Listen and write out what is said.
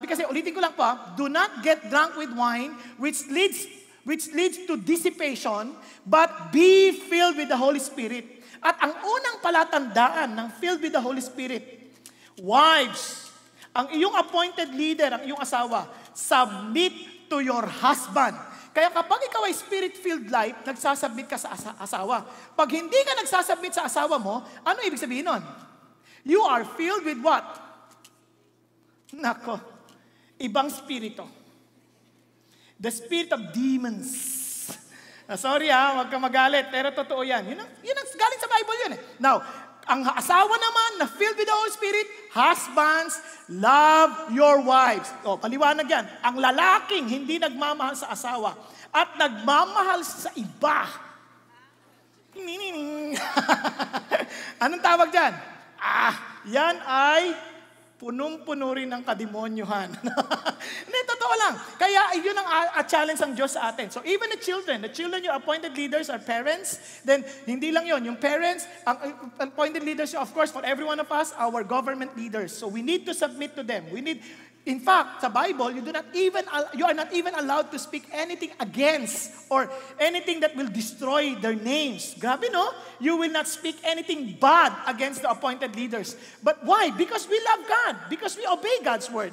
Sabi kasi, ulitin ko lang po, do not get drunk with wine, which leads to dissipation, but be filled with the Holy Spirit. At ang unang palatandaan ng filled with the Holy Spirit, wives, ang iyong appointed leader, ang iyong asawa, submit to your husband. Kaya kapag ikaw ay spirit-filled life, nagsasubmit ka sa asawa. Pag hindi ka nagsasubmit sa asawa mo, ano ibig sabihin nun? You are filled with what? Nako, ibang spirito. The spirit of demons. Sorry wag ka magalit, pero totoo yan. Yun ang galing sa Bible yun eh. Now, ang asawa naman na filled with the Holy Spirit, husbands, love your wives. Paliwanag yan. Ang lalaking hindi nagmamahal sa asawa at nagmamahal sa iba. Anong tawag dyan? Yan ay punong-puno rin ng kademonyuhan. Hindi, totoo lang. Kaya yun ang challenge ng Diyos sa atin. So even the children yung appointed leaders are parents, then hindi lang yun. Yung parents, ang appointed leaders, of course, for every one of us, our government leaders. So we need to submit to them. In fact, sa Bible, you are not even allowed to speak anything against or anything that will destroy their names. Grabe, no? You will not speak anything bad against the appointed leaders. But why? Because we love God. Because we obey God's word.